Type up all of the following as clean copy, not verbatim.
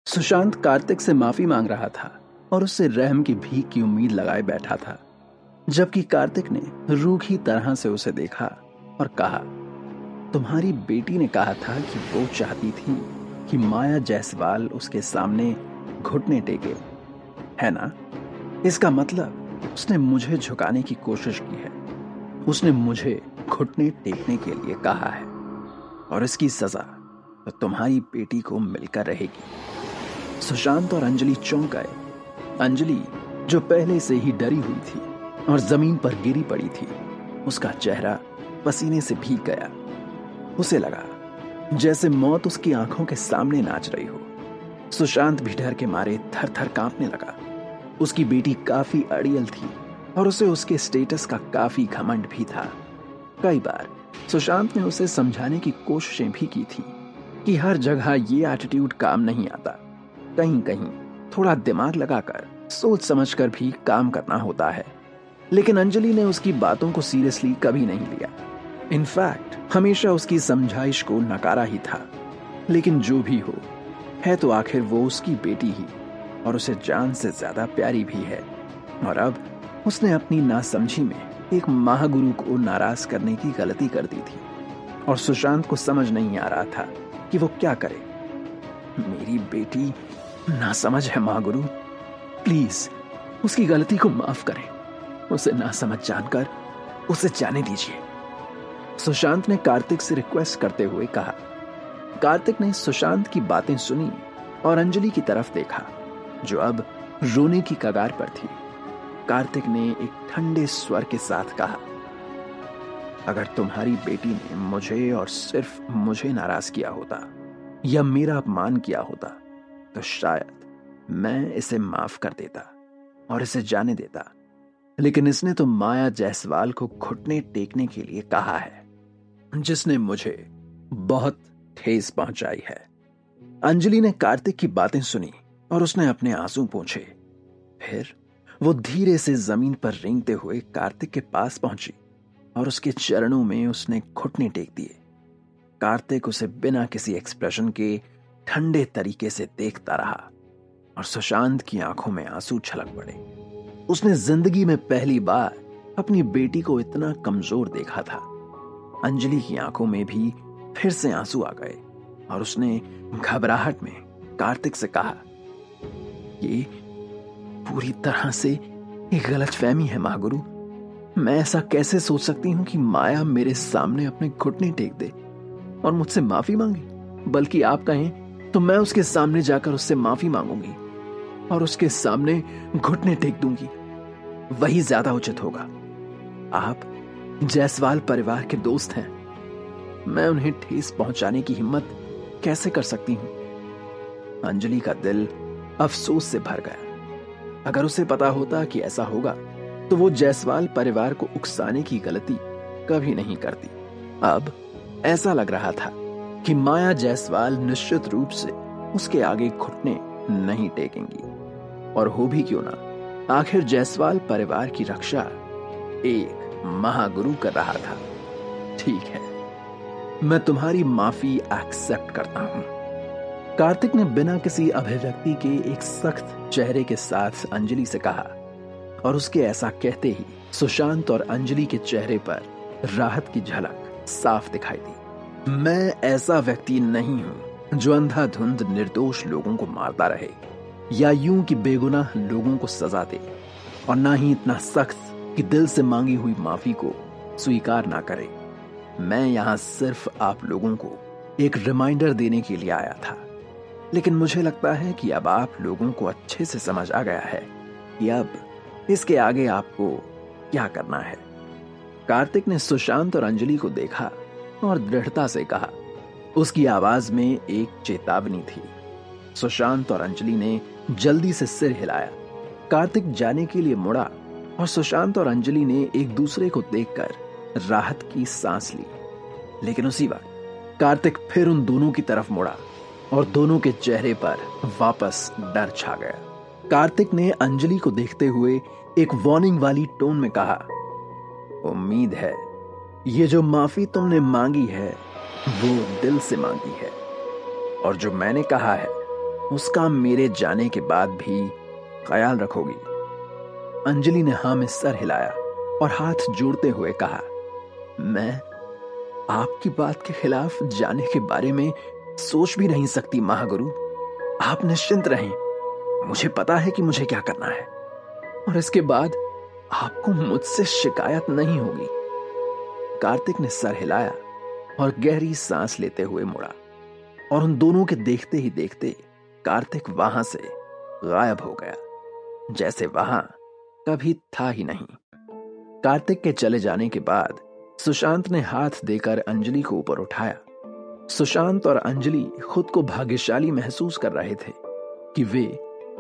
सुशांत कार्तिक से माफी मांग रहा था और उससे रहम की भीख की उम्मीद लगाए बैठा था, जबकि कार्तिक ने रूखी तरह से उसे देखा और कहा, तुम्हारी बेटी ने कहा था कि वो चाहती थी कि माया जायसवाल उसके सामने घुटने टेके, है ना? इसका मतलब उसने मुझे झुकाने की कोशिश की है। उसने मुझे घुटने टेकने के लिए कहा है और इसकी सजा तो तुम्हारी बेटी को मिलकर रहेगी। सुशांत और अंजलि चौंक गए। अंजलि, जो पहले से ही डरी हुई थी और जमीन पर गिरी पड़ी थी, उसका चेहरा पसीने से भीग गया। उसे लगा जैसे मौत उसकी आंखों के सामने नाच रही हो। सुशांत भी डर के मारे थर थर कांपने लगा। उसकी बेटी काफी अड़ियल थी और उसे उसके स्टेटस का काफी घमंड भी था। कई बार सुशांत ने उसे समझाने की कोशिशें भी की थी कि हर जगह ये एटीट्यूड काम नहीं आता। कहीं कहीं थोड़ा दिमाग लगाकर सोच समझकर भी काम करना होता है। लेकिन अंजलि ने उसकी बातों को सीरियसली कभी नहीं लिया। इनफैक्ट हमेशा उसकी समझाइश को नकारा ही था। लेकिन जो भी हो, है तो आखिर वो उसकी बेटी ही और उसे जान से ज्यादा प्यारी भी है। और अब उसने अपनी नासमझी में एक महागुरु को नाराज करने की गलती कर दी थी और सुशांत को समझ नहीं आ रहा था कि वो क्या करे। मेरी बेटी नासमझ है महागुरु, प्लीज उसकी गलती को माफ करें। उसे नासमझ जानकर उसे जाने दीजिए, सुशांत ने कार्तिक से रिक्वेस्ट करते हुए कहा। कार्तिक ने सुशांत की बातें सुनी और अंजलि की तरफ देखा, जो अब रोने की कगार पर थी। कार्तिक ने एक ठंडे स्वर के साथ कहा, अगर तुम्हारी बेटी ने मुझे और सिर्फ मुझे नाराज किया होता या मेरा अपमान किया होता तो शायद मैं इसे माफ कर देता और इसे जाने देता। लेकिन इसने तो माया जायसवाल को घुटने टेकने के लिए कहा है, जिसने मुझे बहुत ठेस पहुंचाई है। अंजलि ने कार्तिक की बातें सुनी और उसने अपने आंसू पोंछे। फिर वो धीरे से जमीन पर रेंगते हुए कार्तिक के पास पहुंची और उसके चरणों में उसने घुटने टेक दिए। कार्तिक उसे बिना किसी एक्सप्रेशन के ठंडे तरीके से देखता रहा और सुशांत की आंखों में आंसू छलक पड़े। उसने जिंदगी में पहली बार अपनी बेटी को इतना कमजोर देखा था। अंजलि की आंखों में भी फिर से आंसू आ गए और उसने घबराहट में कार्तिक से कहा, ये पूरी तरह से एक गलतफहमी है महागुरु। मैं ऐसा कैसे सोच सकती हूं कि माया मेरे सामने अपने घुटने टेक दे और मुझसे माफी मांगे। बल्कि आप कहें तो मैं उसके सामने जाकर उससे माफी मांगूंगी और उसके सामने घुटने टेक दूंगी। वही ज्यादा उचित होगा। आप जायसवाल परिवार के दोस्त हैं। मैं उन्हें ठेस पहुंचाने की हिम्मत कैसे कर सकती हूं? अंजलि का दिल अफसोस से भर गया। अगर उसे पता होता कि ऐसा होगा तो वो जायसवाल परिवार को उकसाने की गलती कभी नहीं करती। अब ऐसा लग रहा था कि माया जायसवाल निश्चित रूप से उसके आगे घुटने नहीं टेकेंगी। और हो भी क्यों ना, आखिर जायसवाल परिवार की रक्षा एक महागुरु कर रहा था। ठीक है, मैं तुम्हारी माफी एक्सेप्ट करता हूं, कार्तिक ने बिना किसी अभिव्यक्ति के एक सख्त चेहरे के साथ अंजलि से कहा। और उसके ऐसा कहते ही सुशांत और अंजलि के चेहरे पर राहत की झलक साफ दिखाई दी। मैं ऐसा व्यक्ति नहीं हूं जो अंधाधुंध निर्दोष लोगों को मारता रहे या यूं कि बेगुनाह लोगों को सजा दे, और ना ही इतना सख्त कि दिल से मांगी हुई माफी को स्वीकार ना करे। मैं यहां सिर्फ आप लोगों को एक रिमाइंडर देने के लिए आया था। लेकिन मुझे लगता है कि अब आप लोगों को अच्छे से समझ आ गया है कि अब इसके आगे आपको क्या करना है। कार्तिक ने सुशांत और अंजलि को देखा और दृढ़ता से कहा। उसकी आवाज में एक चेतावनी थी। सुशांत और अंजलि ने जल्दी से सिर हिलाया। कार्तिक जाने के लिए मुड़ा और सुशांत और अंजलि ने एक दूसरे को देखकर राहत की सांस ली। लेकिन उसी वक्त कार्तिक फिर उन दोनों की तरफ मुड़ा और दोनों के चेहरे पर वापस डर छा गया। कार्तिक ने अंजलि को देखते हुए एक वार्निंग वाली टोन में कहा, उम्मीद है ये जो माफी तुमने मांगी है वो दिल से मांगी है, और जो मैंने कहा है उसका मेरे जाने के बाद भी ख्याल रखोगी? अंजलि ने हाँ में सर हिलाया और हाथ जोड़ते हुए कहा, मैं आपकी बात के खिलाफ जाने के बारे में सोच भी नहीं सकती महागुरु। आप निश्चिंत रहें, मुझे पता है कि मुझे क्या करना है और इसके बाद आपको मुझसे शिकायत नहीं होगी। कार्तिक ने सर हिलाया और गहरी सांस लेते हुए मुड़ा और उन दोनों के देखते ही देखते कार्तिक वहां से गायब हो गया, जैसे वहां कभी था ही नहीं। कार्तिक के चले जाने के बाद सुशांत ने हाथ देकर अंजलि को ऊपर उठाया। सुशांत और अंजलि खुद को भाग्यशाली महसूस कर रहे थे कि वे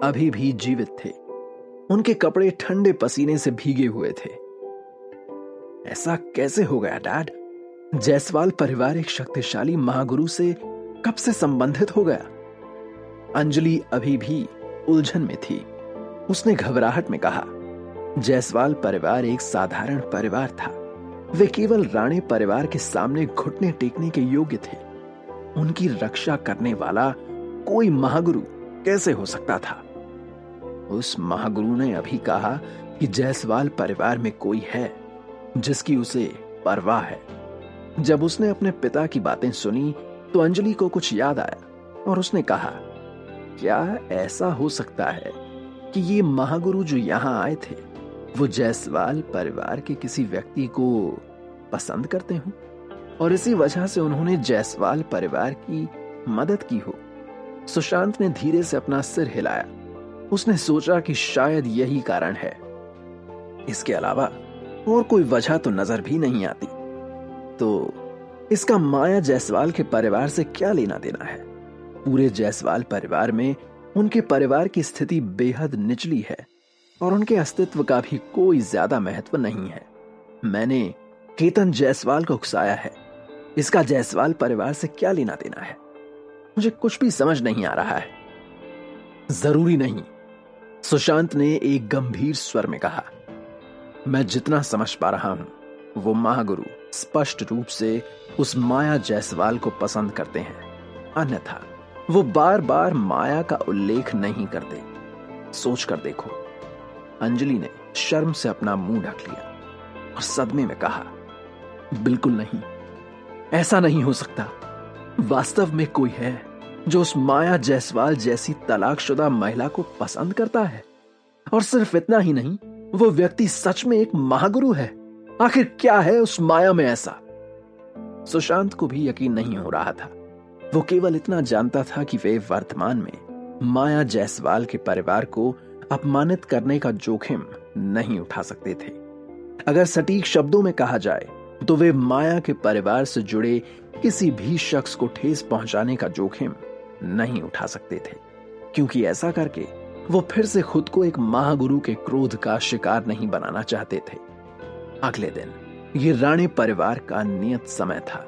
अभी भी जीवित थे। उनके कपड़े ठंडे पसीने से भीगे हुए थे। ऐसा कैसे हो गया डैड? जायसवाल परिवार एक शक्तिशाली महागुरु से कब से संबंधित हो गया? अंजलि अभी भी उलझन में थी। उसने घबराहट में कहा, जायसवाल परिवार एक साधारण परिवार था। वे केवल राणे परिवार के सामने घुटने टेकने के योग्य थे। उनकी रक्षा करने वाला कोई महागुरु कैसे हो सकता था? उस महागुरु ने अभी कहा कि जायसवाल परिवार में कोई है जिसकी उसे परवाह है। जब उसने अपने पिता की बातें सुनी तो अंजलि को कुछ याद आया और उसने कहा, क्या ऐसा हो सकता है कि ये महागुरु जो यहां आए थे वो जायसवाल परिवार के किसी व्यक्ति को पसंद करते हों और इसी वजह से उन्होंने जायसवाल परिवार की मदद की हो? सुशांत ने धीरे से अपना सिर हिलाया। उसने सोचा कि शायद यही कारण है। इसके अलावा और कोई वजह तो नजर भी नहीं आती। तो इसका माया जायसवाल के परिवार से क्या लेना देना है? पूरे जायसवाल परिवार में उनके परिवार की स्थिति बेहद निचली है और उनके अस्तित्व का भी कोई ज्यादा महत्व नहीं है। मैंने केतन जायसवाल को उकसाया है। इसका जायसवाल परिवार से क्या लेना देना है? मुझे कुछ भी समझ नहीं आ रहा है। जरूरी नहीं, सुशांत ने एक गंभीर स्वर में कहा। मैं जितना समझ पा रहा हूं वो महागुरु स्पष्ट रूप से उस माया जायसवाल को पसंद करते हैं, अन्यथा वो बार बार माया का उल्लेख नहीं करते। सोच कर देखो। अंजलि ने शर्म से अपना मुंह ढक लिया और सदमे में कहा, बिल्कुल नहीं, ऐसा नहीं हो सकता। वास्तव में कोई है जो उस माया जायसवाल जैसी तलाकशुदा महिला को पसंद करता है। और सिर्फ इतना ही नहीं, वो व्यक्ति सच में एक महागुरु है। आखिर क्या है उस माया में ऐसा? सुशांत को भी यकीन नहीं हो रहा था। वो केवल इतना जानता था कि वे वर्तमान में माया जायसवाल के परिवार को अपमानित करने का जोखिम नहीं उठा सकते थे। अगर सटीक शब्दों में कहा जाए तो वे माया के परिवार से जुड़े किसी भी शख्स को ठेस पहुंचाने का जोखिम नहीं उठा सकते थे, क्योंकि ऐसा करके वो फिर से खुद को एक महागुरु के क्रोध का शिकार नहीं बनाना चाहते थे। अगले दिन ये राणे परिवार का नियत समय था,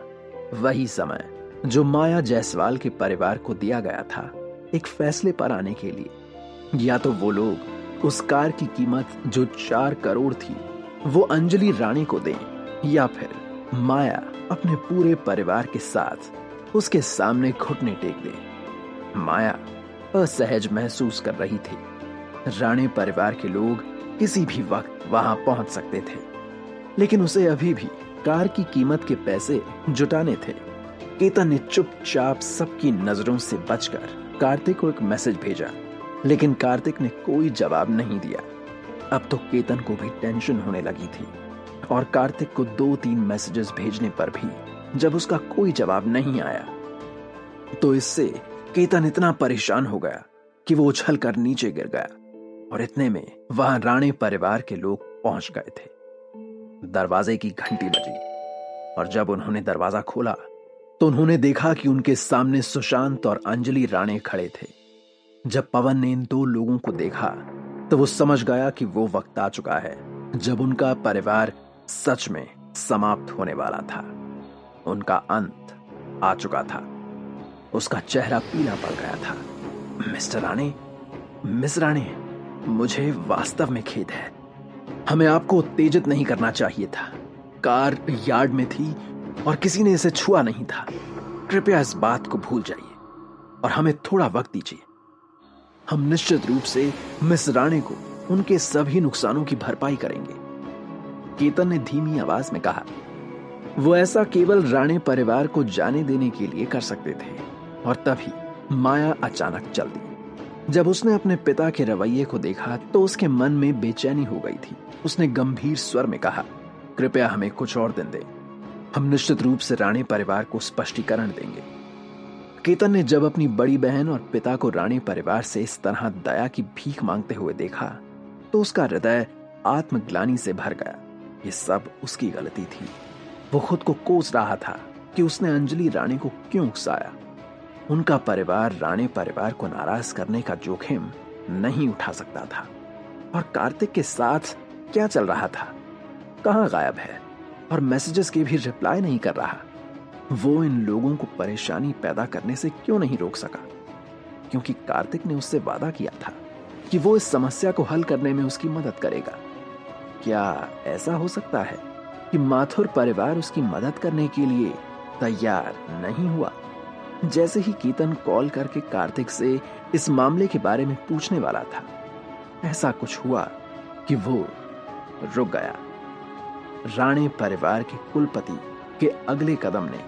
वही समय जो माया जायसवाल के परिवार को दिया गया था एक फैसले पर आने के लिए। या तो वो लोग उस कार की कीमत जो 4 करोड़ थी वो अंजलि राणे को दें, या फिर माया अपने पूरे परिवार के साथ उसके सामने घुटने टेक दे। माया असहज महसूस कर रही थी। राणे परिवार के लोग किसी भी वक्त वहां पहुंच सकते थे, लेकिन उसे अभी भी कार की कीमत के पैसे जुटाने थे। केतन ने चुपचाप सबकी नजरों से बचकर कार्तिक को एक मैसेज भेजा, लेकिन कार्तिक ने कोई जवाब नहीं दिया। अब तो केतन को भी टेंशन होने लगी थी और कार्तिक को 2-3 मैसेजेस भेजने पर भी जब उसका कोई जवाब नहीं आया तो इससे केतन इतना परेशान हो गया कि वो उछल कर नीचे गिर गया और इतने में वहां राणे परिवार के लोग पहुंच गए थे। दरवाजे की घंटी बजी और जब उन्होंने दरवाजा खोला तो उन्होंने देखा कि उनके सामने सुशांत और अंजलि राणे खड़े थे। जब पवन ने इन 2 लोगों को देखा तो वो समझ गया कि वो वक्त आ चुका है जब उनका परिवार सच में समाप्त होने वाला था। उनका अंत आ चुका था। उसका चेहरा पीला पड़ गया था। मिस्टर राणे, मिस राणे, मुझे वास्तव में खेद है। हमें आपको उत्तेजित नहीं करना चाहिए था। कार यार्ड में थी और किसी ने इसे छुआ नहीं था। कृपया इस बात को भूल जाइए और हमें थोड़ा वक्त दीजिए। हम निश्चित रूप से मिस राणे को उनके सभी नुकसानों की भरपाई करेंगे। केतन ने धीमी आवाज में कहा। वो ऐसा केवल राणे परिवार को जाने देने के लिए कर सकते थे। और तभी माया अचानक चल दी। जब उसने अपने पिता के रवैये को देखा तो उसके मन में बेचैनी हो गई थी। उसने गंभीर स्वर में कहा, कृपया हमें कुछ और दिन दें। हम निश्चित रूप से राणे परिवार को स्पष्टीकरण देंगे। केतन ने जब अपनी बड़ी बहन और पिता को राणे परिवार से इस तरह दया की भीख मांगते हुए देखा तो उसका हृदय आत्मग्लानि से भर गया। ये सब उसकी गलती थी। वो खुद को कोस रहा था कि उसने अंजलि राणे को क्यों उकसाया। उनका परिवार राणे परिवार को नाराज करने का जोखिम नहीं उठा सकता था। और कार्तिक के साथ क्या चल रहा था? कहां गायब है? और मैसेजेस के भी रिप्लाई नहीं कर रहा। वो इन लोगों को परेशानी पैदा करने से क्यों नहीं रोक सका? क्योंकि कार्तिक ने उससे वादा किया था कि वो इस समस्या को हल करने में उसकी मदद करेगा। क्या ऐसा हो सकता है कि माथुर परिवार उसकी मदद करने के लिए तैयार नहीं हुआ? जैसे ही केतन कॉल करके कार्तिक से इस मामले के बारे में पूछने वाला था, ऐसा कुछ हुआ कि वो रुक गया। राणे परिवार के कुलपति के अगले कदम ने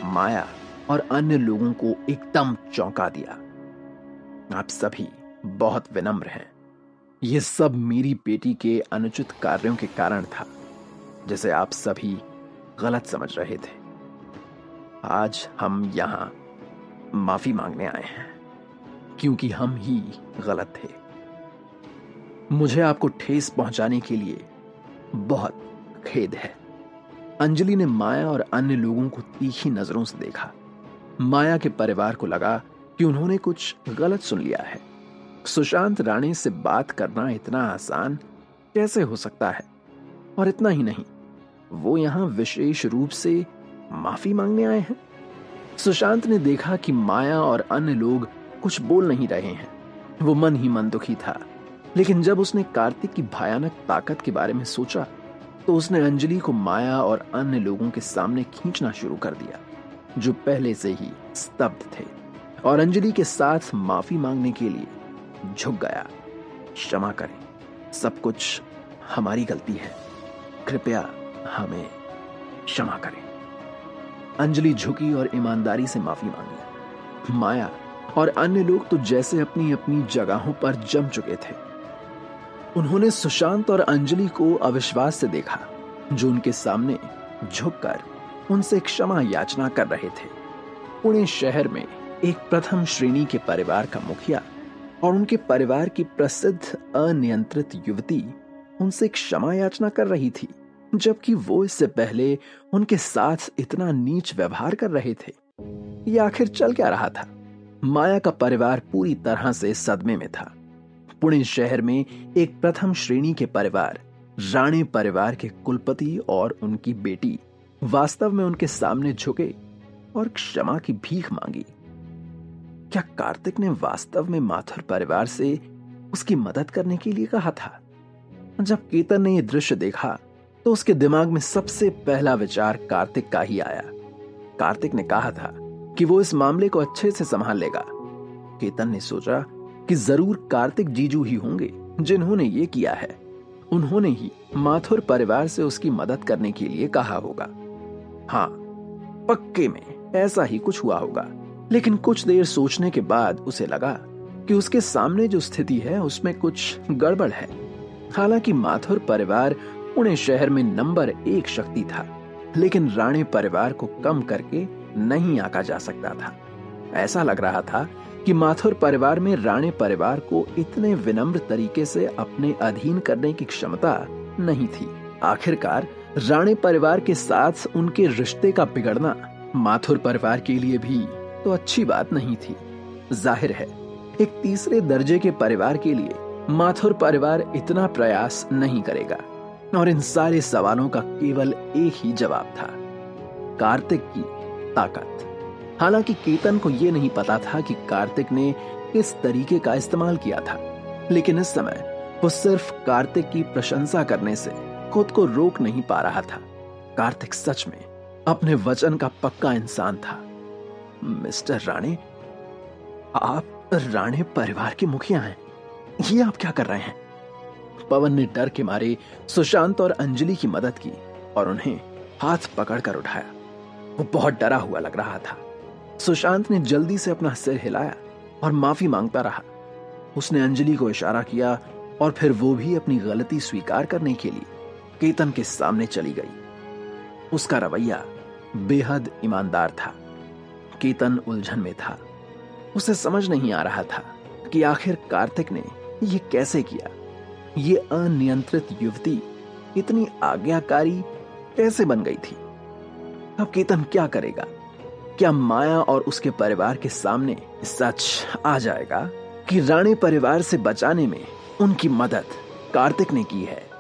माया और अन्य लोगों को एकदम चौंका दिया। आप सभी बहुत विनम्र हैं। यह सब मेरी बेटी के अनुचित कार्यों के कारण था, जिसे आप सभी गलत समझ रहे थे। आज हम यहां माफी मांगने आए हैं, क्योंकि हम ही गलत थे। मुझे आपको ठेस पहुंचाने के लिए बहुत खेद है। अंजलि ने माया और अन्य लोगों को तीखी नजरों से देखा। माया के परिवार को लगा कि उन्होंने कुछ गलत सुन लिया है। सुशांत राणे से बात करना इतना आसान कैसे हो सकता है? और इतना ही नहीं, वो यहां विशेष रूप से माफी मांगने आए हैं। सुशांत ने देखा कि माया और अन्य लोग कुछ बोल नहीं रहे हैं। वो मन ही मन दुखी था। लेकिन जब उसने कार्तिक की भयानक ताकत के बारे में सोचा तो उसने अंजलि को माया और अन्य लोगों के सामने खींचना शुरू कर दिया, जो पहले से ही स्तब्ध थे, और अंजलि के साथ माफी मांगने के लिए झुक गया। क्षमा करें, सब कुछ हमारी गलती है, कृपया हमें क्षमा करें। अंजलि झुकी और ईमानदारी से माफी मांगी। माया और अन्य लोग तो जैसे अपनी अपनी जगहों पर जम चुके थे। उन्होंने सुशांत और अंजलि को अविश्वास से देखा, जो उनके सामने झुककर उनसे क्षमा याचना कर रहे थे। पुणे शहर में एक प्रथम श्रेणी के परिवार का मुखिया और उनके परिवार की प्रसिद्ध अनियंत्रित युवती उनसे क्षमा याचना कर रही थी, जबकि वो इससे पहले उनके साथ इतना नीच व्यवहार कर रहे थे। ये आखिर चल क्या रहा था? माया का परिवार पूरी तरह से सदमे में था। पुणे शहर में एक प्रथम श्रेणी के परिवार राणे परिवार के कुलपति और उनकी बेटी वास्तव में उनके सामने झुके और क्षमा की भीख मांगी। क्या कार्तिक ने वास्तव में माथुर परिवार से उसकी मदद करने के लिए कहा था? जब केतन ने यह दृश्य देखा तो उसके दिमाग में सबसे पहला विचार कार्तिक का ही आया। कार्तिक ने कहा था कि वो इस मामले को अच्छे से संभाल लेगा। केतन ने सोचा कि जरूर कार्तिक जीजू ही होंगे जिन्होंने ये किया है। उन्होंने ही माथुर परिवार से उसकी मदद करने के लिए कहा होगा। हाँ, पक्के में ऐसा ही कुछ हुआ होगा। लेकिन कुछ देर सोचने के बाद उसे लगा कि उसके सामने जो स्थिति है उसमें कुछ गड़बड़ है। हालांकि माथुर परिवार पुणे शहर में नंबर 1 शक्ति था, लेकिन राणे परिवार को कम करके नहीं आंका जा सकता था। ऐसा लग रहा था कि माथुर परिवार में राणे परिवार को इतने विनम्र तरीके से अपने अधीन करने की क्षमता नहीं थी। आखिरकार राणे परिवार के साथ उनके रिश्ते का बिगड़ना माथुर परिवार के लिए भी तो अच्छी बात नहीं थी। जाहिर है, एक तीसरे दर्जे के परिवार के लिए माथुर परिवार इतना प्रयास नहीं करेगा। और इन सारे सवालों का केवल एक ही जवाब था, कार्तिक की ताकत। हालांकि केतन को यह नहीं पता था कि कार्तिक ने किस तरीके का इस्तेमाल किया था, लेकिन इस समय वो सिर्फ कार्तिक की प्रशंसा करने से खुद को रोक नहीं पा रहा था। कार्तिक सच में अपने वचन का पक्का इंसान था। मिस्टर राणे, आप राणे परिवार के मुखिया हैं, ये आप क्या कर रहे हैं? पवन ने डर के मारे सुशांत और अंजलि की मदद की और उन्हें हाथ पकड़कर उठाया। वो बहुत डरा हुआ लग रहा था। सुशांत ने जल्दी से अपना सिर हिलाया और माफी मांगता रहा। उसने अंजलि को इशारा किया और फिर वो भी अपनी गलती स्वीकार करने के लिए केतन के सामने चली गई। उसका रवैया बेहद ईमानदार था। केतन उलझन में था। उसे समझ नहीं आ रहा था कि आखिर कार्तिक ने ये कैसे किया। ये अनियंत्रित युवती इतनी आज्ञाकारी कैसे बन गई थी? अब केतन क्या करेगा? क्या माया और उसके परिवार के सामने सच आ जाएगा कि राणे परिवार से बचाने में उनकी मदद कार्तिक ने की है?